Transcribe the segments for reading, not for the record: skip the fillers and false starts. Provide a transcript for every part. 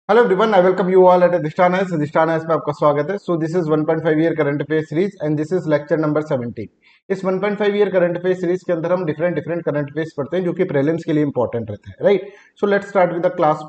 Hello everyone, I welcome you all at अधिष्ठान में आपका स्वागत है। So this is 1.5 year current affair series and this is lecture number 17। इस 1.5 year current affair series के अंदर हम डिफरेंट डिफरेंट करंट अफेयर्स पढ़ते हैं जो कि प्रीलिम्स के लिए इंपॉर्टेंट रहते हैं, right. So let's start with the class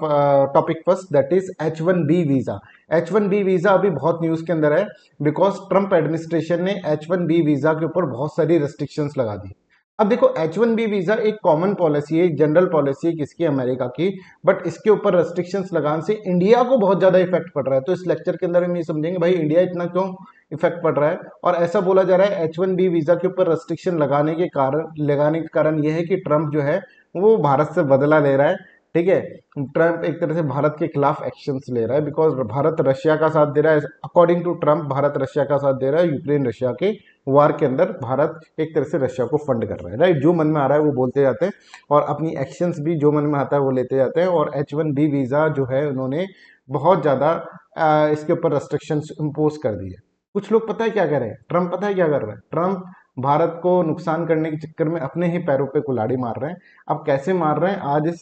topic first, that is H1B visa. H1B visa अभी बहुत न्यूज के अंदर है बिकॉज ट्रंप एडमिनिस्ट्रेशन ने H1B वीजा के ऊपर बहुत सारी रेस्ट्रिक्शंस लगा दी। अब देखो, H1B वीजा एक कॉमन पॉलिसी है, एक जनरल पॉलिसी है किसकी, अमेरिका की। बट इसके ऊपर रेस्ट्रिक्शंस लगाने से इंडिया को बहुत ज्यादा इफेक्ट पड़ रहा है। तो इस लेक्चर के अंदर हम ये समझेंगे भाई इंडिया इतना क्यों इफेक्ट पड़ रहा है। और ऐसा बोला जा रहा है H1B वीजा के ऊपर रेस्ट्रिक्शन लगाने के कारण यह है कि ट्रंप जो है वो भारत से बदला ले रहा है। ठीक है, ट्रंप एक तरह से भारत के खिलाफ एक्शंस ले रहा है बिकॉज भारत रशिया का साथ दे रहा है। According to Trump Bharat Russia का साथ दे रहा है यूक्रेन रशिया के वार के अंदर। भारत एक तरह से रशिया को फंड कर रहा है, राइट। जो मन में आ रहा है वो बोलते जाते हैं और अपनी एक्शंस भी जो मन में आता है वो लेते जाते हैं। और H1B वीजा जो है उन्होंने बहुत ज्यादा इसके ऊपर रेस्ट्रिक्शंस इम्पोज कर दी है। कुछ लोग पता है क्या कर रहे हैं, ट्रंप पता है क्या कर रहा है, ट्रंप भारत को नुकसान करने के चक्कर में अपने ही पैरों पे कुल्हाड़ी मार रहे हैं। अब कैसे मार रहे हैं, आज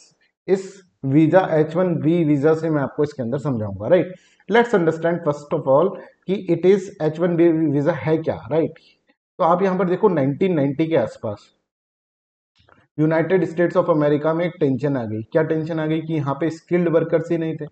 इस वीजा H1B वीजा से मैं आपको इसके अंदर समझाऊंगा, right. Let's understand first of all कि इट इज H1B वीजा है क्या, राइट। तो आप यहां पर देखो 1990 के आसपास यूनाइटेड स्टेट्स ऑफ अमेरिका में एक टेंशन आ गई। क्या टेंशन आ गई कि यहाँ पे स्किल्ड वर्कर्स ही नहीं थे,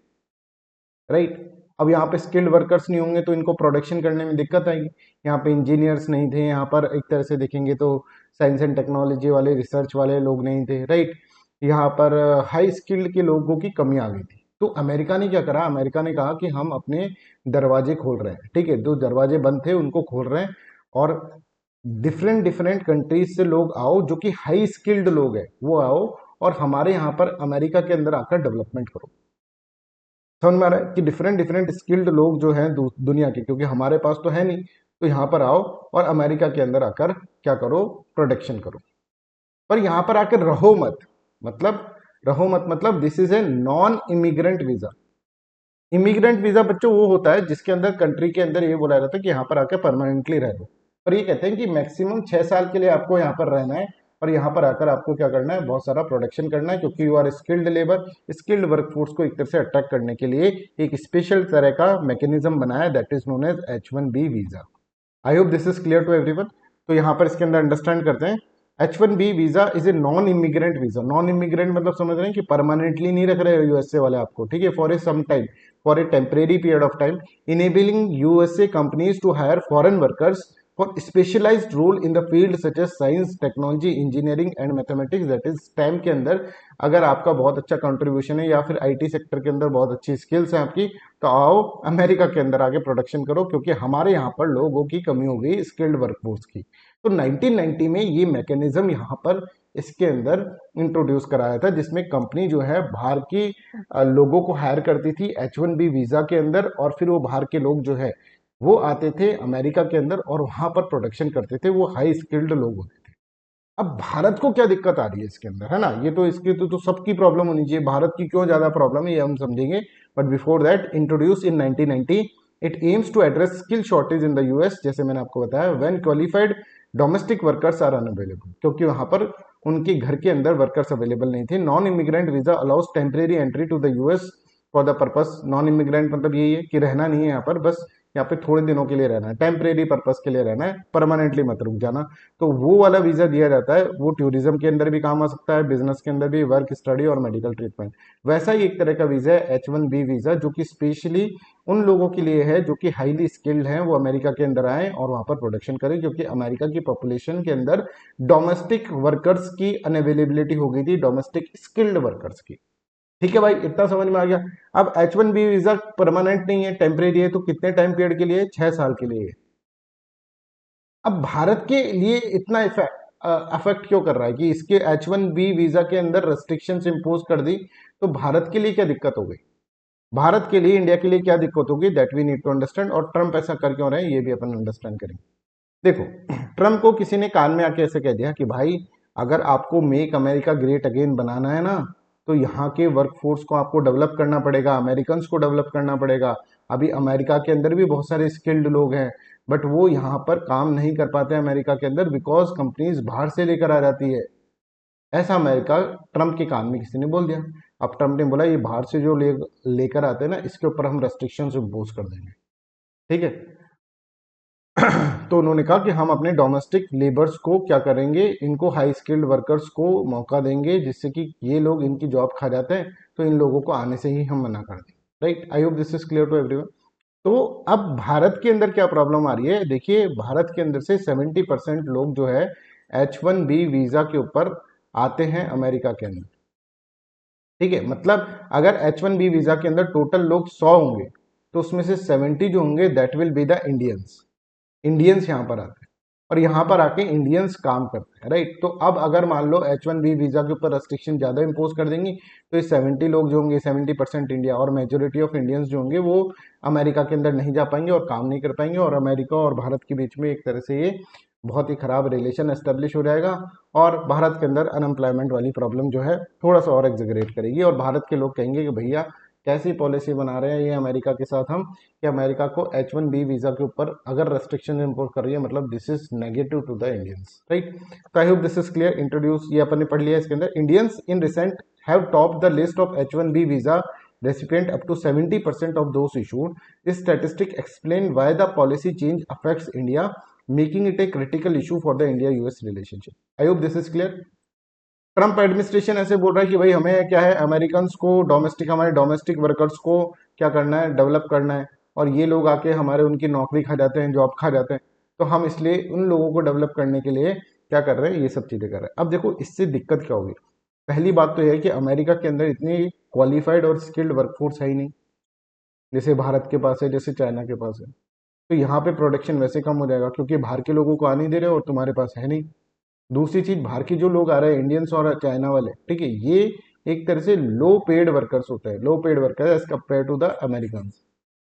राइट। अब यहाँ पे स्किल्ड वर्कर्स नहीं होंगे तो इनको प्रोडक्शन करने में दिक्कत आएगी। यहाँ पे इंजीनियर्स नहीं थे, यहाँ पर एक तरह से देखेंगे तो साइंस एंड टेक्नोलॉजी वाले रिसर्च वाले लोग नहीं थे, राइट। यहाँ पर हाई स्किल्ड के लोगों की कमी आ गई थी। तो अमेरिका ने क्या करा, अमेरिका ने कहा कि हम अपने दरवाजे खोल रहे हैं। ठीक है, जो दरवाजे बंद थे उनको खोल रहे हैं और डिफरेंट डिफरेंट कंट्रीज से लोग आओ, जो कि हाई स्किल्ड लोग हैं वो आओ और हमारे यहाँ पर अमेरिका के अंदर आकर डेवलपमेंट करो। समझ में आ रहा है कि डिफरेंट डिफरेंट स्किल्ड लोग जो हैं दुनिया के, क्योंकि हमारे पास तो है नहीं, तो यहाँ पर आओ और अमेरिका के अंदर आकर क्या करो, प्रोडक्शन करो। पर यहाँ पर आकर रहो मत, मतलब रहो मत मतलब this is a non immigrant visa. Immigrant visa बच्चों वो होता है जिसके अंदर कंट्री के अंदर ये बोला जाता है कि यहाँ पर आकर परमानेंटली रह लो। पर ये कहते हैं कि मैक्सिमम 6 साल के लिए आपको यहाँ पर रहना है और यहाँ पर आकर आपको क्या करना है, बहुत सारा प्रोडक्शन करना है, क्योंकि you are skilled labour. Skilled workforce को एक तरह से अट्रैक्ट करने के लिए एक स्पेशल तरह का मैकेनिज्म बनाया, that is known as H1B visa. I hope this is clear to everyone. तो यहाँ पर इसके अंदर अंडरस्टैंड करते हैं, H1B visa is a non immigrant visa. Non immigrant मतलब समझ रहे हैं कि परमानेंटली नहीं रख रहे यूएसए वाले आपको, ठीक है, for a some time, for a temporary period of time, enabling USA companies to hire foreign workers for specialised role in the field such as science technology engineering and mathematics. That is stem के अंदर अगर आपका बहुत अच्छा contribution है या फिर IT sector के अंदर बहुत अच्छी स्किल्स है आपकी, तो आओ अमेरिका के अंदर आके प्रोडक्शन करो, क्योंकि हमारे यहाँ पर लोगों की कमी हो गई स्किल्ड वर्कफोर्स की। तो 1990 में ये मैकेनिज्म यहाँ पर इसके अंदर इंट्रोड्यूस कराया था, जिसमें कंपनी जो है बाहर की लोगों को हायर करती थी H1B वीजा के अंदर, और फिर वो बाहर के लोग जो है वो आते थे अमेरिका के अंदर और वहां पर प्रोडक्शन करते थे। वो हाई स्किल्ड लोग होते थे। अब भारत को क्या दिक्कत आ रही है इसके अंदर, है ना, ये तो इसकी तो सबकी प्रॉब्लम होनी चाहिए। भारत की क्यों ज्यादा प्रॉब्लम है ये हम समझेंगे। But before that, introduce in 1990, it aims to address skill shortage in the US. जैसे मैंने आपको बताया, when qualified domestic workers are unavailable, क्योंकि वहां पर उनके घर के अंदर वर्कर्स अवेलेबल नहीं थे। Non immigrant visa allows temporary entry to the US for the purpose. Non immigrant मतलब यही है कि रहना नहीं है यहाँ पर, बस यहाँ पे थोड़े दिनों के लिए रहना है, टेम्परेरी पर्पस के लिए रहना है, परमानेंटली मत रुक जाना। तो वो वाला वीजा दिया जाता है, वो टूरिज्म के अंदर भी काम आ सकता है, बिजनेस के अंदर भी, वर्क स्टडी और मेडिकल ट्रीटमेंट। वैसा ही एक तरह का वीजा है H1B वीजा, जो कि स्पेशली उन लोगों के लिए है जो कि हाईली स्किल्ड हैं, वो अमेरिका के अंदर आए और वहां पर प्रोडक्शन करें, क्योंकि अमेरिका की पॉपुलेशन के अंदर डोमेस्टिक वर्कर्स की अनअवेलेबिलिटी हो गई थी, डोमेस्टिक स्किल्ड वर्कर्स की। ठीक है भाई, इतना समझ में आ गया। अब H1B वीजा परमानेंट नहीं है, टेम्परेरी है, तो कितने टाइम पीरियड के लिए, 6 साल के लिए। अब भारत के लिए इतना अफेक्ट क्यों कर रहा है कि इसके H1B वीजा के अंदर रेस्ट्रिक्शंस इंपोज कर दी, तो भारत के लिए क्या दिक्कत हो गई, भारत के लिए, इंडिया के लिए क्या दिक्कत होगी, that we need to understand. और ट्रंप ऐसा कर क्यों रहे हैं ये भी अपन अंडरस्टैंड करेंगे। देखो, ट्रंप को किसी ने कान में आके ऐसे कह दिया कि भाई अगर आपको मेक अमेरिका ग्रेट अगेन बनाना है ना, तो यहाँ के वर्कफोर्स को आपको डेवलप करना पड़ेगा, अमेरिकन को डेवलप करना पड़ेगा। अभी अमेरिका के अंदर भी बहुत सारे स्किल्ड लोग हैं, बट वो यहाँ पर काम नहीं कर पाते अमेरिका के अंदर, बिकॉज कंपनीज बाहर से लेकर आ जाती है। ऐसा अमेरिका ट्रंप के कान में किसी ने बोल दिया। अब ट्रम्प ने बोला ये बाहर से जो लेकर आते हैं ना, इसके ऊपर हम रेस्ट्रिक्शंस इम्पोज कर देंगे, ठीक है। तो उन्होंने कहा कि हम अपने डोमेस्टिक लेबर्स को क्या करेंगे, इनको हाई स्किल्ड वर्कर्स को मौका देंगे, जिससे कि ये लोग इनकी जॉब खा जाते हैं, तो इन लोगों को आने से ही हम मना कर दें, right. I hope this is clear to everyone. तो अब भारत के अंदर क्या प्रॉब्लम आ रही है, देखिए भारत के अंदर से 70% लोग जो है H1B वीजा के ऊपर आते हैं अमेरिका के अंदर, ठीक है। मतलब अगर H1B वीजा के अंदर टोटल लोग 100 होंगे, तो उसमें से 70 जो होंगे that will be the Indians. Indians यहाँ पर आते हैं और यहाँ पर आके इंडियंस काम करते हैं, राइट। तो अब अगर मान लो H1B वीजा के ऊपर रेस्ट्रिक्शन ज्यादा इंपोज कर देंगी, तो ये 70 लोग जो होंगे, 70% इंडिया और मेजोरिटी ऑफ इंडियंस जो होंगे वो अमेरिका के अंदर नहीं जा पाएंगे और काम नहीं कर पाएंगे, और अमेरिका और भारत के बीच में एक तरह से ये बहुत ही खराब रिलेशन एस्टेब्लिश हो जाएगा, और भारत के अंदर अनएम्प्लॉयमेंट वाली प्रॉब्लम जो है थोड़ा सा और एग्जगरेट करेगी, और भारत के लोग कहेंगे कि भैया कैसी पॉलिसी बना रहे हैं ये अमेरिका के साथ हम, कि अमेरिका को H1B वीजा के ऊपर अगर रेस्ट्रिक्शन इम्पोज कर रही है, मतलब this is negative to the Indians, right. तो I hope this is clear. Introduce ये अपन ने पढ़ लिया। इसके अंदर Indians in recent have top the list of H1B visa recipient up to 70% of those issued. This statistic explain why the policy change affects India, making it a critical issue for the India-US relationship. I hope this is clear. Trump administration ऐसे बोल रहा है कि भाई हमें क्या है, American को डोमेस्टिक, हमारे डोमेस्टिक वर्कर्स को क्या करना है, डेवलप करना है, और ये लोग आके हमारे उनकी नौकरी खा जाते हैं, जॉब खा जाते हैं, तो हम इसलिए उन लोगों को डेवलप करने के लिए क्या कर रहे हैं, ये सब चीज़ें कर रहे हैं। अब देखो इससे दिक्कत क्या होगी। पहली बात तो यह है कि अमेरिका के अंदर इतनी क्वालिफाइड और स्किल्ड वर्कफोर्स है ही नहीं, जैसे भारत के पास है, जैसे चाइना के पास है। तो यहाँ पे प्रोडक्शन वैसे कम हो जाएगा, क्योंकि बाहर के लोगों को आने दे रहे हो और तुम्हारे पास है नहीं। दूसरी चीज, बाहर के जो लोग आ रहे हैं, इंडियंस और चाइना वाले, ठीक है, ये एक तरह से लो पेड वर्कर्स होते हैं, low paid worker as compare to the American,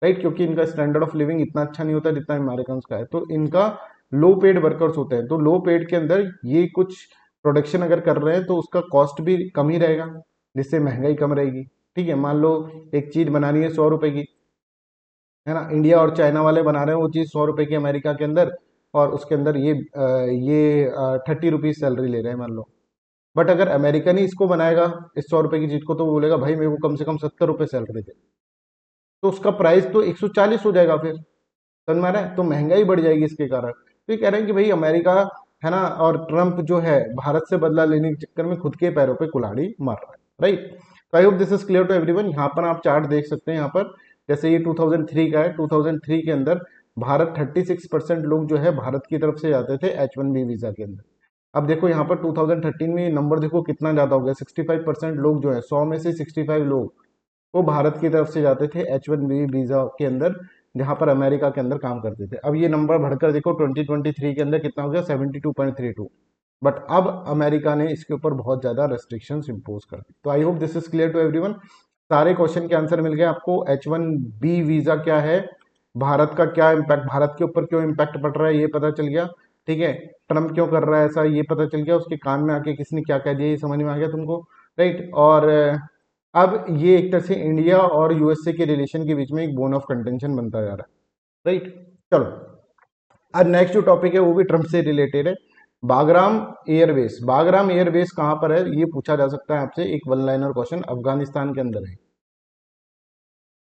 right, क्योंकि इनका स्टैंडर्ड ऑफ लिविंग इतना अच्छा नहीं होता जितना अमेरिकन का है, तो इनका लो पेड वर्कर्स होते हैं। तो लो पेड के अंदर ये कुछ प्रोडक्शन अगर कर रहे हैं तो उसका कॉस्ट भी कम ही रहेगा, जिससे महंगाई कम रहेगी, ठीक है। मान लो एक चीज बनानी है 100 रुपए की, है ना, इंडिया और चाइना वाले बना रहे हैं वो चीज़ 100 रुपए की अमेरिका के अंदर, और उसके अंदर ये 30 रुपीज सैलरी ले रहे हैं मान लो। बट अगर अमेरिकन ही इसको बनाएगा इस 100 रुपए की चीज को, तो वो बोलेगा भाई मेरे को कम से कम 70 रुपए सैलरी दे, तो उसका प्राइस तो 140 हो जाएगा फिर, समझ में आ रहा है। तो महंगाई बढ़ जाएगी इसके कारण। तो ये कह रहे हैं कि भाई अमेरिका, है ना, और ट्रम्प जो है भारत से बदला लेने के चक्कर में खुद के पैरों पे कुल्हाड़ी मार रहा है, राइट। तो I hope this is clear to everyone. यहाँ पर आप चार्ट देख सकते हैं, यहाँ पर जैसे ये 2003 का है, 2003 के अंदर भारत 36% लोग जो है भारत की तरफ से जाते थे H1B वीजा के अंदर। अब देखो यहाँ पर 2013 में ये नंबर देखो कितना ज्यादा हो गया, 65% लोग जो है, 100 में से 65 लोग वो भारत की तरफ से जाते थे H1B वीजा के अंदर, जहां पर अमेरिका के अंदर काम करते थे। अब ये नंबर बढ़कर देखो 2023 के अंदर कितना हो गया, 72.32। बट अब अमेरिका ने इसके ऊपर बहुत ज्यादा रेस्ट्रिक्शंस इंपोज कर दी। तो I hope this is clear to everyone. सारे क्वेश्चन के आंसर मिल गए आपको। H1B वीजा क्या है, भारत का क्या इम्पैक्ट, भारत के ऊपर क्यों इम्पैक्ट पड़ रहा है ये पता चल गया, ठीक है। ट्रम्प क्यों कर रहा है ऐसा ये पता चल गया, उसके कान में आके किसने क्या कह दिया ये समझ में आ गया तुमको, राइट। और अब ये एक तरह से इंडिया और यूएसए के रिलेशन के बीच में एक बोन ऑफ कंटेंशन बनता जा रहा है, राइट। चलो अब नेक्स्ट जो टॉपिक है वो भी ट्रम्प से रिलेटेड है। बागराम एयरबेस, बागराम एयरबेस कहां पर है ये पूछा जा सकता है आपसे, एक वन लाइनर क्वेश्चन। अफगानिस्तान के अंदर है।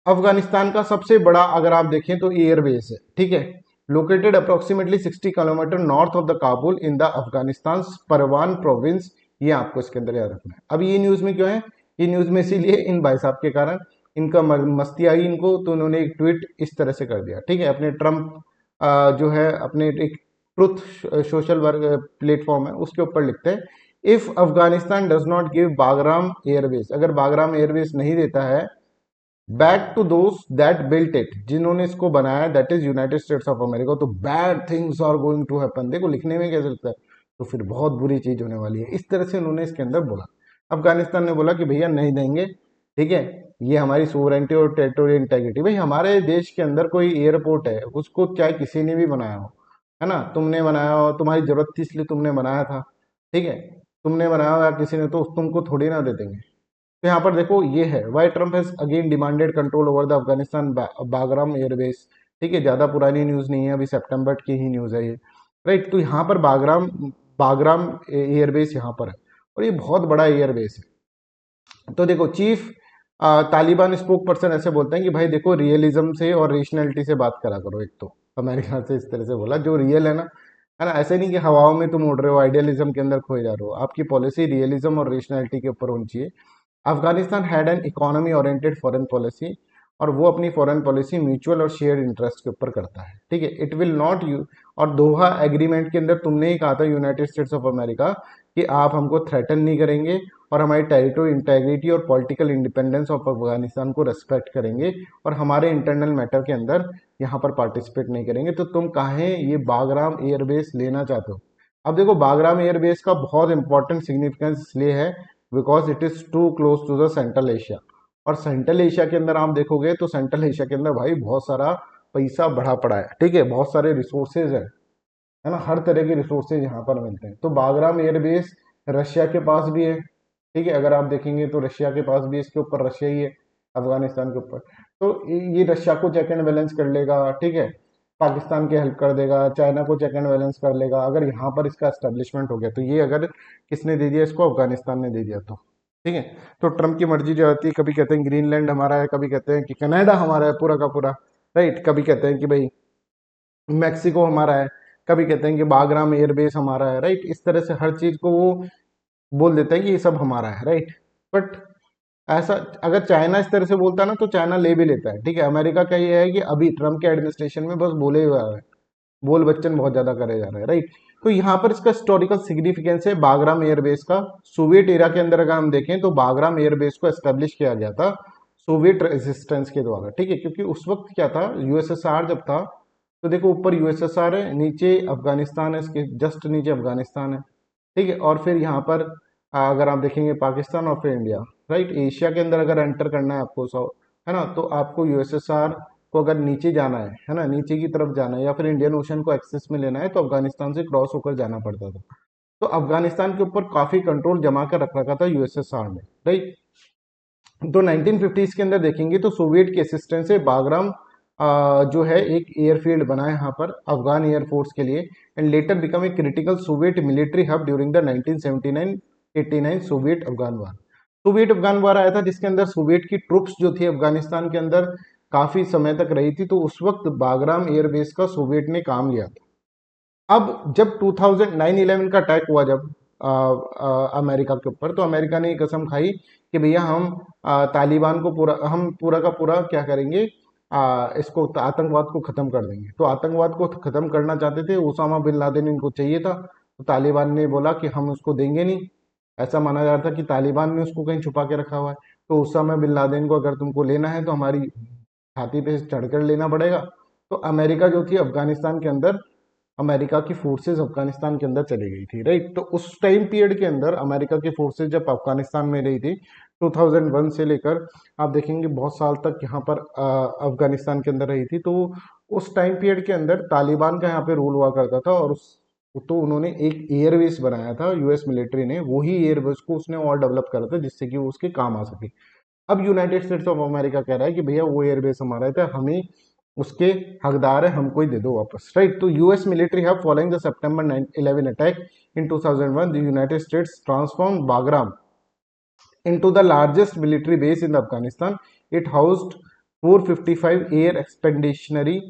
अफगानिस्तान का सबसे बड़ा अगर आप देखें तो एयरबेस है, ठीक है, located approximately 60 kilometre north of the Kabul in the Afghanistan परवान प्रोविंस। ये आपको इसके अंदर याद रखना है। अब ये न्यूज में क्यों है, ये न्यूज में इसीलिए इन भाई साहब के कारण, इनका मस्ती आई इनको, तो उन्होंने एक ट्वीट इस तरह से कर दिया, ठीक है। अपने ट्रम्प जो है अपने एक ट्रुथ सोशल वर्क प्लेटफॉर्म है उसके ऊपर लिखते हैं, if Afghanistan does not give Bagram airbase, अगर बागराम एयरबेस नहीं देता है back to those that built it, जिन्होंने इसको बनाया, that is United States of America, तो bad things are going to happen. देखो लिखने में कैसे लगता है, तो फिर बहुत बुरी चीज होने वाली है, इस तरह से उन्होंने इसके अंदर बोला। अफगानिस्तान ने बोला कि भैया नहीं देंगे, ठीक है, ये हमारी सोवरेंटी और टेरिटोरियल इंटेग्रिटी, भाई हमारे देश के अंदर कोई एयरपोर्ट है उसको चाहे किसी ने भी बनाया हो, है ना, तुमने बनाया हो, तुम्हारी जरूरत थी इसलिए तुमने बनाया था, ठीक है, तुमने बनाया हो या किसी ने, तो तुमको थोड़ी ना दे देंगे। तो यहाँ पर देखो ये है why Trump has again demanded control over the Afghanistan Bagram airbase, ठीक है, ज्यादा पुरानी न्यूज नहीं है, अभी सितंबर की ही न्यूज है ये, राइट। तो यहाँ पर बागराम बागराम एयरबेस यहाँ पर है, और ये बहुत बड़ा एयरबेस है, तो देखो चीफ तालिबान स्पोक पर्सन ऐसे बोलते हैं कि भाई देखो रियलिज्म से और रेशनैलिटी से बात करा करो। एक तो अमेरिका से इस तरह से बोला, जो रियल है ना, ऐसे नहीं कि हवाओं में तुम उड़ रहे हो, आइडियलिज्म के अंदर खोए जा रहे हो। आपकी पॉलिसी रियलिज्म और रेशनैलिटी के ऊपर होनी चाहिए। Afghanistan had an economy oriented foreign policy, और वो अपनी फॉरेन पॉलिसी म्यूचुअल और शेयर इंटरेस्ट के ऊपर करता है, ठीक है। इट विल नॉट यू, और दोहा एग्रीमेंट के अंदर तुमने ही कहा था यूनाइटेड स्टेट्स ऑफ अमेरिका कि आप हमको थ्रेटन नहीं करेंगे और हमारी टेरिटरी इंटेग्रिटी और पॉलिटिकल इंडिपेंडेंस ऑफ अफगानिस्तान को रेस्पेक्ट करेंगे, और हमारे इंटरनल मैटर के अंदर यहाँ पर पार्टिसिपेट नहीं करेंगे। तो तुम काहे ये बागराम एयरबेस लेना चाहते हो? अब देखो बागराम एयरबेस का बहुत इंपॉर्टेंट सिग्निफिकेंस इसलिए है because it is too close to the central Asia. और सेंट्रल एशिया के अंदर आप देखोगे तो सेंट्रल एशिया के अंदर भाई बहुत सारा पैसा बढ़ा पड़ा है, ठीक है, बहुत सारे रिसोर्सेज है ना, हर तरह के रिसोर्सेज यहाँ पर मिलते हैं। तो बागराम एयरबेस रशिया के पास भी है, ठीक है, अगर आप देखेंगे तो रशिया के पास भी, इसके ऊपर रशिया ही है अफगानिस्तान के ऊपर। तो ये रशिया को चेक एंड बैलेंस कर लेगा, ठीक है, पाकिस्तान की हेल्प कर देगा, चाइना को चेक एंड बैलेंस कर लेगा अगर यहाँ पर इसका एस्टेब्लिशमेंट हो गया। तो ये अगर किसने दे दिया इसको, अफगानिस्तान ने दे दिया तो, ठीक है। तो ट्रम्प की मर्जी जो आती है, कभी कहते हैं ग्रीनलैंड हमारा है, कभी कहते हैं कि कनाडा हमारा है पूरा का पूरा, राइट, कभी कहते हैं कि भाई मैक्सिको हमारा है, कभी कहते हैं कि बागराम एयरबेस हमारा है, राइट। इस तरह से हर चीज को वो बोल देते हैं कि ये सब हमारा है, राइट। बट ऐसा अगर चाइना इस तरह से बोलता है ना तो चाइना ले भी लेता है, ठीक है। अमेरिका का ये है कि अभी ट्रम्प के एडमिनिस्ट्रेशन में बस बोले हुआ है, बोल बच्चन बहुत ज्यादा करे जा रहे हैं, राइट। तो यहाँ पर इसका हिस्टोरिकल सिग्निफिकेंस है बागराम एयरबेस का। सोवियत एरा के अंदर अगर हम देखें तो बागराम एयरबेस को एस्टेब्लिश किया गया था सोवियत रेजिस्टेंस के द्वारा, ठीक है। क्योंकि उस वक्त क्या था, यूएसएसआर जब था, तो देखो ऊपर यूएसएसआर है, नीचे अफगानिस्तान है, इसके जस्ट नीचे अफगानिस्तान है, ठीक है। और फिर यहाँ पर अगर आप देखेंगे पाकिस्तान और फिर इंडिया, राइट। एशिया के अंदर अगर एंटर करना है आपको सो, है ना, तो आपको यूएसएसआर को अगर नीचे जाना है ना, नीचे की तरफ जाना है या फिर इंडियन ओशन को एक्सेस में लेना है तो अफगानिस्तान से क्रॉस होकर जाना पड़ता था। तो अफगानिस्तान के ऊपर काफी कंट्रोल जमा कर रख रखा था यूएसएसआर ने, राइट। तो 1950s के अंदर देखेंगे तो सोवियत के असिस्टेंस से बागराम जो है एक एयरफील्ड बना है यहाँ पर अफगान एयरफोर्स के लिए, and later become a critical Soviet military hub during the 1979-89 Soviet Afghan war. Soviet Afghan war आया था जिसके अंदर सोवियत की ट्रुप्स जो थी अफगानिस्तान के अंदर काफी समय तक रही थी, तो उस वक्त बागराम एयरबेस का सोवियत ने काम लिया था। अब जब 2009-11 का अटैक हुआ जब अमेरिका के ऊपर, तो अमेरिका ने ये कसम खाई कि भैया हम तालिबान को पूरा, हम पूरा का पूरा क्या करेंगे, इसको आतंकवाद को खत्म कर देंगे। तो आतंकवाद को खत्म करना चाहते थे, उसामा बिन लादेन इनको चाहिए था, तो तालिबान ने बोला कि हम उसको देंगे नहीं। ऐसा माना जा रहा था कि तालिबान ने उसको कहीं छुपा के रखा हुआ है, तो उसामा बिन लादेन को अगर तुमको लेना है तो हमारी छाती पे चढ़कर लेना पड़ेगा। तो अमेरिका जो थी अफगानिस्तान के अंदर, अमेरिका की फोर्सेज अफगानिस्तान के अंदर चली गई थी, राइट। तो उस टाइम पीरियड के अंदर अमेरिका की फोर्सेज जब अफगानिस्तान में रही थी 2001 से लेकर, आप देखेंगे बहुत साल तक यहाँ पर अफगानिस्तान के अंदर रही थी। तो उस टाइम पीरियड के अंदर तालिबान का यहाँ पे रूल हुआ करता था, और उस तो उन्होंने एक एयरबेस बनाया था यूएस मिलिट्री ने, वही एयरबेस को उसने और डेवलप करा था जिससे कि वो उसके काम आ सके। अब यूनाइटेड स्टेट्स ऑफ अमेरिका कह रहा है कि भैया वो एयरबेस हमारा है, हमें उसके हकदार है, हमको ही दे दो वापस, राइट। तो US military hub following the September 11 attack in 2001 the United states transform Bagram into the largest military base in Afghanistan. It housed 455 air expeditionary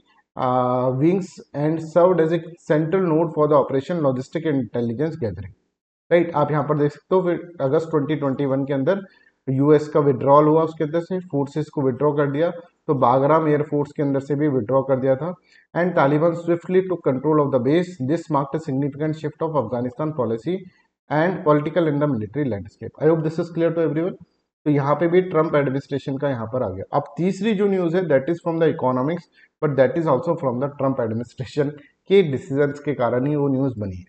wings and served as a central node for the operation logistic and intelligence gathering. Right, आप यहाँ पर देख सकते हो फिर अगस्त 2021 के अंदर US का विड्रॉल हुआ, उसके अंदर से फोर्सेस को विड्रॉ कर दिया, तो बागराम एयरफोर्स के अंदर से भी विड्रॉ कर दिया था। And Taliban swiftly took control of the base. This marked a significant shift of Afghanistan policy and political in the military landscape. I hope this is clear to everyone. तो यहाँ पे भी ट्रम्प एडमिनिस्ट्रेशन का यहाँ पर आ गया। अब तीसरी जो न्यूज है that is from the economics, but that is also from the Trump administration के डिसीजन के कारण ही वो न्यूज बनी है।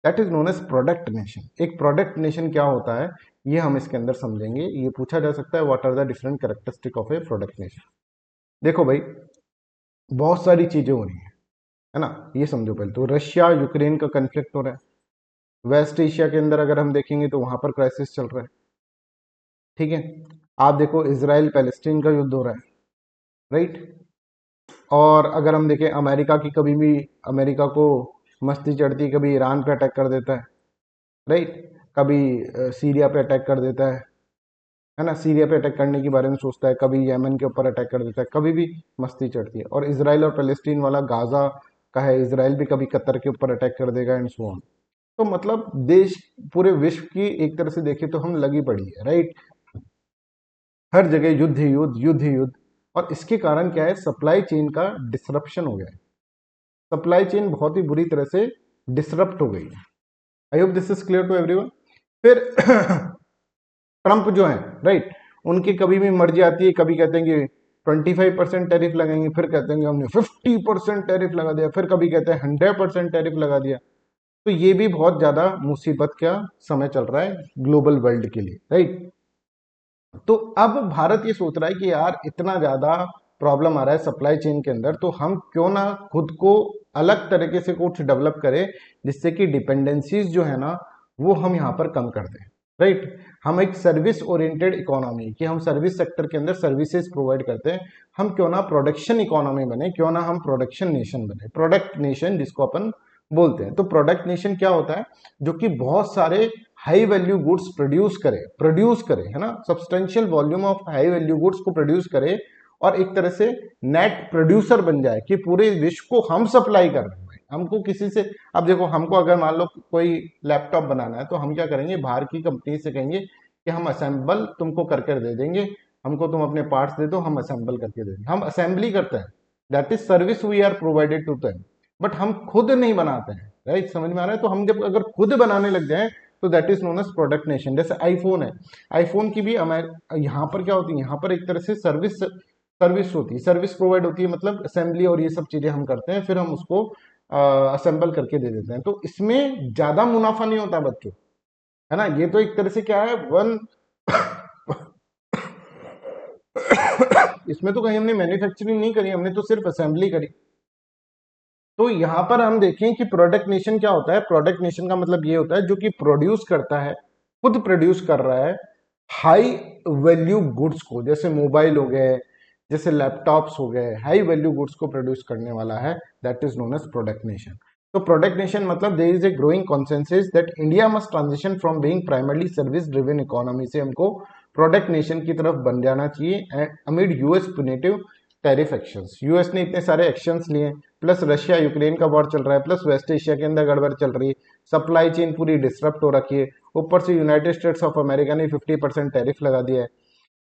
That is known as product nation. एक प्रोडक्ट नेशन क्या होता है ये हम इसके अंदर समझेंगे। ये पूछा जा सकता है what are the different characteristic of a product nation. देखो भाई बहुत सारी चीजें हो रही है ना, ये समझो पहले तो रशिया यूक्रेन का कन्फ्लिक्ट हो रहा है। वेस्ट एशिया के अंदर अगर हम देखेंगे तो वहां पर क्राइसिस चल रहा है, ठीक है। आप देखो इसराइल पैलेस्टीन का युद्ध हो रहा है, राइट। और अगर हम देखें अमेरिका की, कभी भी अमेरिका को मस्ती चढ़ती, कभी ईरान पे अटैक कर देता है, राइट, कभी सीरिया पे अटैक कर देता है, है ना, सीरिया पे अटैक करने के बारे में सोचता है, कभी यमन के ऊपर अटैक कर देता है, कभी भी मस्ती चढ़ती है। और इसराइल और पैलेस्टीन वाला गाजा का है, इसराइल भी कभी कतर के ऊपर अटैक कर देगा एंड सो ऑन। तो मतलब देश, पूरे विश्व की एक तरह से देखें तो हम लगी पड़ी है, राइट। हर जगह युद्ध ही युद्ध, युद्ध ही युद्ध। और इसके कारण क्या है, सप्लाई चेन का डिसरप्शन हो गया है। सप्लाई चेन बहुत ही बुरी तरह से डिसरप्ट हो गई है। I hope this is clear to everyone. फिर ट्रंप जो है, राइट, उनकी कभी भी मर्जी आती है, कभी कहते हैं कि 25% टैरिफ लगाएंगे, फिर कहते हैं कि हमने 50% टैरिफ लगा दिया, फिर कभी कहते हैं 100% टैरिफ लगा दिया। तो ये भी बहुत ज्यादा मुसीबत का समय चल रहा है ग्लोबल वर्ल्ड के लिए, राइट। तो अब भारत ये सोच रहा है कि यार इतना ज्यादा प्रॉब्लम आ रहा है सप्लाई चेन के अंदर, तो हम क्यों ना खुद को अलग तरीके से कुछ डेवलप करें जिससे कि डिपेंडेंसीज जो है ना वो हम यहाँ पर कम कर दें, राइट। हम एक सर्विस ओरिएंटेड इकोनॉमी, कि हम सर्विस सेक्टर के अंदर सर्विसेज प्रोवाइड करते हैं, हम क्यों ना प्रोडक्शन इकोनॉमी बने, क्यों ना हम प्रोडक्शन नेशन बने, प्रोडक्ट नेशन जिसको अपन बोलते हैं। तो प्रोडक्ट नेशन क्या होता है, जो कि बहुत सारे हाई वैल्यू गुड्स प्रोड्यूस करे, है ना, substantial volume of high value goods को प्रोड्यूस करे, और एक तरह से नेट प्रोड्यूसर बन जाए, कि पूरे विश्व को हम सप्लाई कर रहे हैं भाई। हमको किसी से, अब देखो, हमको अगर मान लो कोई लैपटॉप बनाना है, तो हम क्या करेंगे, बाहर की कंपनी से कहेंगे कि हम असेंबल तुमको करके दे देंगे, हमको तुम अपने पार्ट्स दे दो, हम असेंबल करके दे देंगे। हम असेंबली करते हैं, that is service we are provided to them, but हम खुद नहीं बनाते हैं, राइट। समझ में आ रहा है। तो हम जब अगर खुद बनाने लग जाए तो that is known as product nation. जैसे आईफोन है, आईफोन की भी यहाँ पर क्या होती है, यहाँ पर एक तरह से सर्विस होती है, सर्विस प्रोवाइड होती है, मतलब असेंबली और ये सब चीजें हम करते हैं, फिर हम उसको असेंबल करके दे देते हैं। तो इसमें ज्यादा मुनाफा नहीं होता बच्चों, है ना। ये तो एक तरह से क्या है, वन इसमें तो कहीं हमने मैन्युफैक्चरिंग नहीं करी, हमने तो सिर्फ असेंबली करी। तो यहां पर हम देखें कि प्रोडक्ट नेशन क्या होता है। प्रोडक्ट नेशन का मतलब ये होता है जो कि प्रोड्यूस करता है, खुद प्रोड्यूस कर रहा है हाई वैल्यू गुड्स को, जैसे मोबाइल हो गए, जैसे लैपटॉप्स हो गए, हाई वैल्यू गुड्स को प्रोड्यूस करने वाला है, that is known as product nation. तो प्रोडक्ट नेशन मतलब there is a growing consensus that India must transition from being primarily service driven economy से हमको प्रोडक्ट नेशन की तरफ बन जाना चाहिए, and amid US punitive tariff actions. US ने इतने सारे एक्शंस लिए, प्लस रशिया यूक्रेन का वॉर चल रहा है, प्लस वेस्ट एशिया के अंदर गड़बड़ चल रही है, सप्लाई चेन पूरी डिसरप्ट हो रखी है, ऊपर से यूनाइटेड स्टेट्स ऑफ अमेरिका ने 50% टैरिफ लगा दिया है।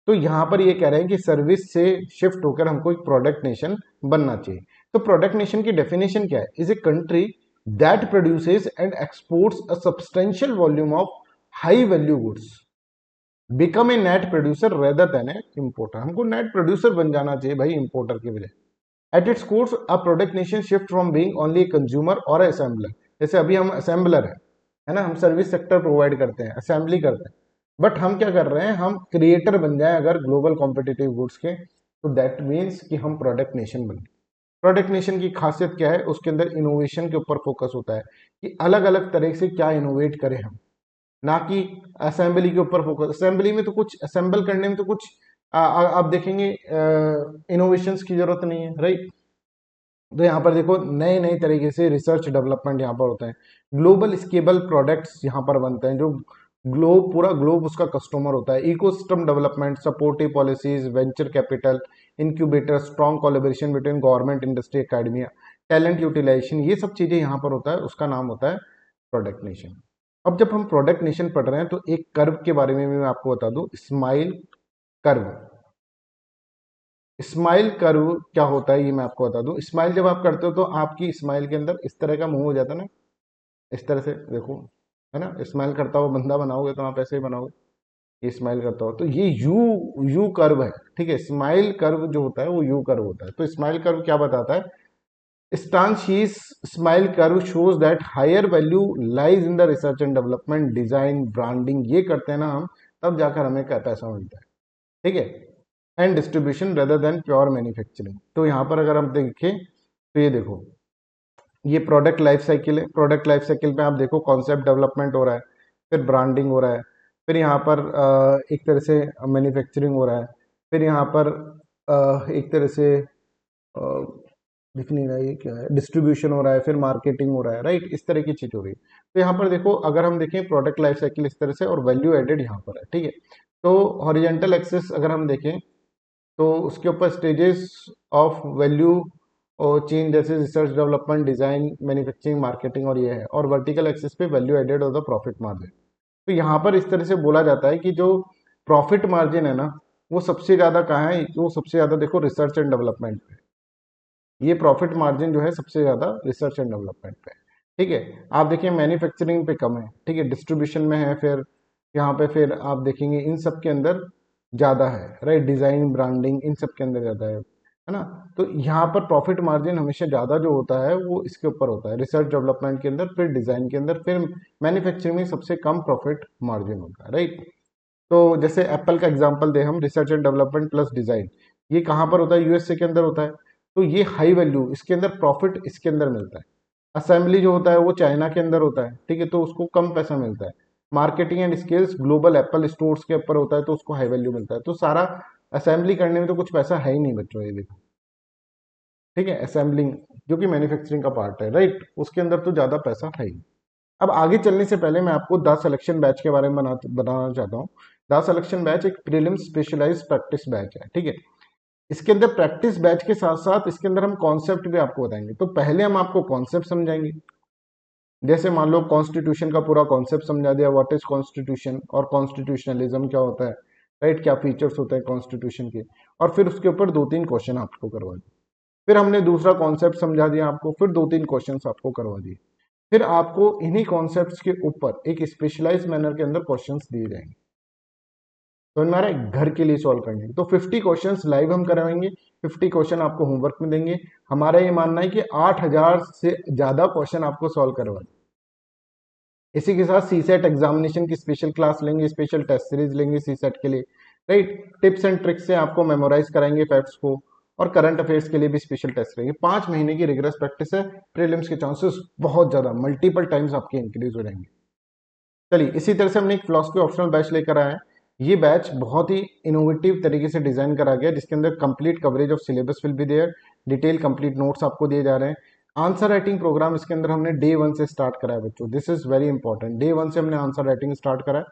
तो यहाँ पर ये कह रहे हैं कि सर्विस से शिफ्ट होकर हमको एक प्रोडक्ट नेशन बनना चाहिए। तो प्रोडक्ट नेशन की डेफिनेशन क्या है, is a country that produces and exports a substantial volume of high value goods, become a net producer rather than A importer. हमको नेट प्रोड्यूसर बन जाना चाहिए भाई, इम्पोर्टर की बजाय। At its course a product nation shift from being only consumer और assembler. जैसे अभी हम असेंबलर है ना, हम सर्विस सेक्टर प्रोवाइड करते हैं, असेंबली करते हैं, बट हम क्या कर रहे हैं, हम क्रिएटर बन जाए अगर ग्लोबल कॉम्पिटिटिव गुड्स के, तो दैट मीन्स कि हम प्रोडक्ट नेशन बन गए। प्रोडक्ट नेशन की खासियत क्या है, उसके अंदर इनोवेशन के ऊपर फोकस होता है, कि अलग अलग तरह से क्या इनोवेट करें हम, ना कि असेंबली के ऊपर फोकस। असेंबली में तो कुछ असेंबल करने में तो कुछ आप देखेंगे इनोवेशंस की जरूरत नहीं है, राइट। तो यहाँ पर देखो नए नए तरीके से रिसर्च डेवलपमेंट यहाँ पर होता है, ग्लोबल स्केबल प्रोडक्ट्स यहाँ पर बनते हैं, जो ग्लोब, पूरा ग्लोब उसका कस्टमर होता है। Ecosystem development, supportive policies, venture capital, incubator, strong collaboration between government, industry, academia, talent utilisation, ये सब चीजें यहाँ पर होता है, उसका नाम होता है प्रोडक्ट नेशन। अब जब हम प्रोडक्ट नेशन पढ़ रहे हैं तो एक कर्व के बारे में भी मैं आपको बता दूं, स्माइल कर्व। स्माइल कर्व क्या होता है ये मैं आपको बता दूं। स्माइल जब आप करते हो तो आपकी स्माइल के अंदर इस तरह का मुंह हो जाता है ना, इस तरह से देखो, है ना। स्माइल करता हुआ बंदा बनाओगे तो आप ऐसे ही बनाओगे, ये स्माइल करता हो तो ये यू यू कर्व है, ठीक है। स्माइल कर्व जो होता है वो यू कर्व होता है। तो स्माइल कर्व क्या बताता है, Stanchie's smile curve shows that higher value lies in the research and development, design, branding, ये करते हैं ना हम, तब जाकर हमें क्या पैसा मिलता है, ठीक है, and distribution rather than pure manufacturing. तो यहाँ पर अगर हम देखें तो ये देखो, ये प्रोडक्ट लाइफ साइकिल है। प्रोडक्ट लाइफ साइकिल पे आप देखो कॉन्सेप्ट डेवलपमेंट हो रहा है, फिर ब्रांडिंग हो रहा है, फिर यहाँ पर एक तरह से मैन्युफैक्चरिंग हो रहा है, फिर यहाँ पर एक तरह से दिख नहीं रहा है ये क्या है, डिस्ट्रीब्यूशन हो रहा है, फिर मार्केटिंग हो रहा है, राइट। इस तरह की चीज हो रही है। तो यहाँ पर देखो, अगर हम देखें प्रोडक्ट लाइफ साइकिल इस तरह से, और वैल्यू एडेड यहाँ पर है, ठीक है। तो हॉरिजेंटल एक्सिस अगर हम देखें तो उसके ऊपर स्टेजेस ऑफ वैल्यू और चेंज जैसे research development design manufacturing marketing और ये है, और वर्टिकल एक्सिस पे वैल्यू एडेड और द प्रॉफिट मार्जिन। तो यहाँ पर इस तरह से बोला जाता है कि जो प्रॉफिट मार्जिन है ना, वो सबसे ज़्यादा कहाँ है, वो सबसे ज़्यादा देखो रिसर्च एंड डेवलपमेंट पे। ये प्रॉफिट मार्जिन जो है सबसे ज़्यादा रिसर्च एंड डेवलपमेंट पे है। ठीक है, आप देखिए मैन्युफैक्चरिंग पे कम है, ठीक है, डिस्ट्रीब्यूशन में है, फिर यहाँ पे फिर आप देखेंगे इन सब के अंदर ज़्यादा है, राइट, डिज़ाइन ब्रांडिंग इन सब के अंदर ज़्यादा है ना। तो यहाँ पर प्रॉफिट मार्जिन हमेशा ज़्यादा जो होता है वो इसके ऊपर होता है, रिसर्च डेवलपमेंट के अंदर, फिर डिज़ाइन के अंदर, फिर मैन्युफैक्चरिंग में सबसे कम प्रॉफिट मार्जिन होता है, राइट। तो जैसे एप्पल का एग्जांपल दे हम, research and development plus design, ये कहाँ पर होता है, यूएसए के अंदर होता है। तो ये हाई वैल्यू, इसके अंदर प्रॉफिट इसके अंदर मिलता है। असेंबली जो होता है वो चाइना के अंदर होता है, ठीक है, तो उसको कम पैसा मिलता है। Marketing and skills global Apple stores के ऊपर होता है, तो उसको हाई वैल्यू मिलता है। तो सारा असेंबली करने में तो कुछ पैसा है ही नहीं बच्चों, ये देखो, ठीक है, असेंबलिंग जो कि मैन्युफैक्चरिंग का पार्ट है, राइट, उसके अंदर तो ज्यादा पैसा है ही। अब आगे चलने से पहले मैं आपको द सिलेक्शन बैच के बारे में बताना चाहता हूँ। द सिलेक्शन बैच एक प्रीलिम स्पेशलाइज्ड प्रैक्टिस बैच है, ठीक है। इसके अंदर प्रैक्टिस बैच के साथ साथ इसके अंदर हम कॉन्सेप्ट भी आपको बताएंगे। तो पहले हम आपको कॉन्सेप्ट समझाएंगे, जैसे मान लो कॉन्स्टिट्यूशन का पूरा कॉन्सेप्ट समझा दिया, व्हाट इज कॉन्स्टिट्यूशन और कॉन्स्टिट्यूशनलिज्म क्या होता है, राइट, क्या फीचर्स होते हैं कॉन्स्टिट्यूशन के, और फिर उसके ऊपर 2-3 क्वेश्चन आपको करवा दिए। फिर हमने दूसरा कॉन्सेप्ट समझा दिया आपको, फिर 2-3 क्वेश्चन आपको करवा दिए। फिर आपको इन्हीं कॉन्सेप्ट्स के ऊपर एक स्पेशलाइज मैनर के अंदर क्वेश्चंस दिए जाएंगे, तो हमारे घर के लिए सॉल्व करने हैं। तो 50 क्वेश्चंस लाइव हम करवाएंगे, 50 क्वेश्चन आपको होमवर्क में देंगे। हमारा ये मानना है कि 8000 से ज्यादा क्वेश्चन आपको सॉल्व करवा दें। इसी के साथ सी सेट एग्जामिनेशन की स्पेशल क्लास लेंगे, स्पेशल टेस्ट सीरीज लेंगे सी सेट के लिए, राइट। टिप्स एंड ट्रिक्स से आपको मेमोराइज कराएंगे फैक्ट्स को, और करंट अफेयर्स के लिए भी स्पेशल टेस्ट लेंगे। 5 महीने की रिगरस प्रैक्टिस है, प्रीलिम्स के चांसेस बहुत ज्यादा मल्टीपल टाइम्स आपके इंक्रीज हो जाएंगे। चलिए, इसी तरह से हमने एक फिलोसफी ऑप्शनल बैच लेकर आया है। ये बैच बहुत ही इनोवेटिव तरीके से डिजाइन करा गया, जिसके अंदर complete coverage of syllabus will be there, detail complete notes आपको दिए जा रहे हैं। आंसर राइटिंग प्रोग्राम इसके अंदर हमने डे 1 से स्टार्ट करा है बच्चों, this is very important. Day 1 से हमने आंसर राइटिंग स्टार्ट करा है।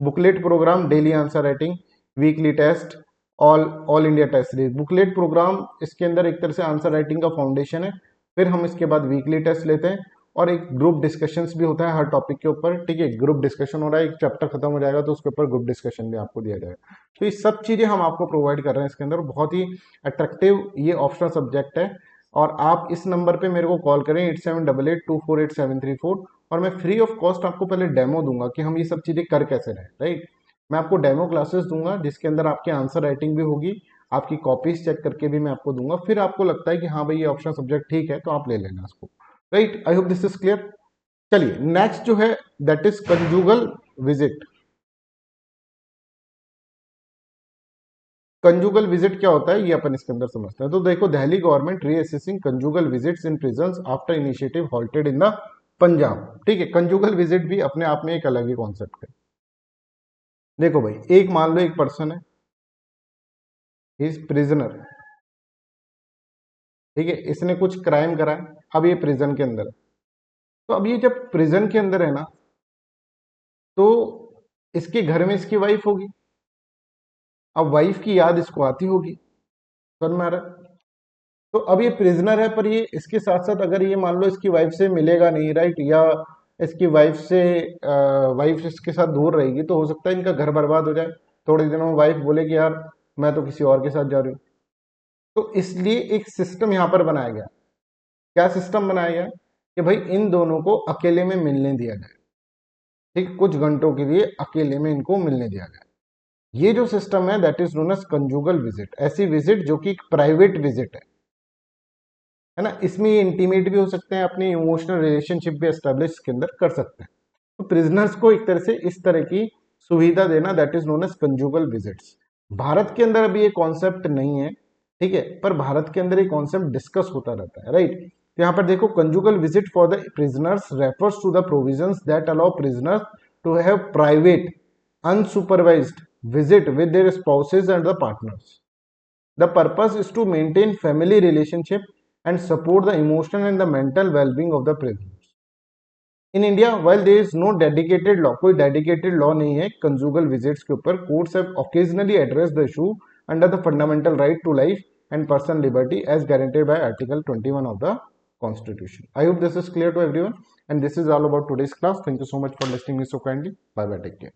Booklet programme, daily answer writing, weekly test, all all India test series. Booklet programme इसके अंदर एक तरह से आंसर राइटिंग का फाउंडेशन है। फिर हम इसके बाद वीकली टेस्ट लेते हैं, और एक ग्रुप डिस्कशंस भी होता है हर टॉपिक के ऊपर, ठीक है, ग्रुप डिस्कशन हो रहा है, एक चैप्टर खत्म हो जाएगा तो उसके ऊपर ग्रुप डिस्कशन भी आपको दिया जाएगा। तो ये सब चीजें हम आपको प्रोवाइड कर रहे हैं इसके अंदर, बहुत ही अट्रैक्टिव ये ऑप्शनल सब्जेक्ट है। और आप इस नंबर पे मेरे को कॉल करें 8788248734, और मैं फ्री ऑफ कॉस्ट आपको पहले डेमो दूंगा कि हम ये सब चीजें कर कैसे रहे, राइट। मैं आपको डेमो क्लासेस दूंगा जिसके अंदर आपकी आंसर राइटिंग भी होगी, आपकी कॉपीज चेक करके भी मैं आपको दूंगा। फिर आपको लगता है कि हाँ भाई ये ऑप्शनल सब्जेक्ट ठीक है, तो आप ले लेना इसको, right. I hope this is clear. चलिए, नेक्स्ट जो है that is conjugal visit. Conjugal visit क्या होता है ये अपन इसके अंदर समझते हैं। तो देखो, Delhi government reassessing conjugal visits in prisons after initiative halted in the Punjab, ठीक है। कंजुगल विजिट भी अपने आप में एक अलग ही कॉन्सेप्ट है। देखो भाई, एक मान लो एक पर्सन है, इज प्रिजनर, ठीक है, इसने कुछ क्राइम करा है, अब ये प्रिजन के अंदर है। तो अब ये जब प्रिजन के अंदर है ना, तो इसके घर में इसकी वाइफ होगी। अब वाइफ की याद इसको आती होगी, समझ में आ रहा है। तो अब ये प्रिजनर है, पर ये इसके साथ साथ अगर ये मान लो इसकी वाइफ से मिलेगा नहीं, राइट, या इसकी वाइफ इसके साथ दूर रहेगी, तो हो सकता है इनका घर बर्बाद हो जाए। थोड़े दिनों में वाइफ बोले कि यार मैं तो किसी और के साथ जा रही हूँ। तो इसलिए एक सिस्टम यहाँ पर बनाया गया। क्या सिस्टम बनाया गया कि भाई इन दोनों को अकेले में मिलने दिया जाए, ठीक, कुछ घंटों के लिए अकेले में इनको मिलने दिया जाए। ये जो सिस्टम है that is known as conjugal visit. ऐसी विजिट जो कि एक प्राइवेट विजिट है ना, इसमें ये इंटीमेट भी हो सकते हैं, अपनी इमोशनल रिलेशनशिप भी एस्टेब्लिश के अंदर कर सकते हैं। तो प्रिजनर्स को एक तरह से इस तरह की सुविधा देना that is known as conjugal visits. Bharat के अंदर अभी ये कॉन्सेप्ट नहीं है, ठीक है, पर भारत के अंदर ये कॉन्सेप्ट डिस्कस होता रहता है, राइट। तो यहाँ पर देखो, conjugal visit for the prisoners refers to the provisions that allow prisoners to have private unsupervised visit with their spouses and the partners. The purpose is to maintain family relationship and support the emotional and the mental well-being of the prisoners. In India while there is no dedicated law, कोई dedicated law नहीं है conjugal visits के ऊपर, courts have occasionally address the issue under the fundamental right to life and personal liberty as guaranteed by article 21 of the constitution. I hope this is clear to everyone, and this is all about today's class. Thank you so much for listening me so kindly. Bye bye, take care.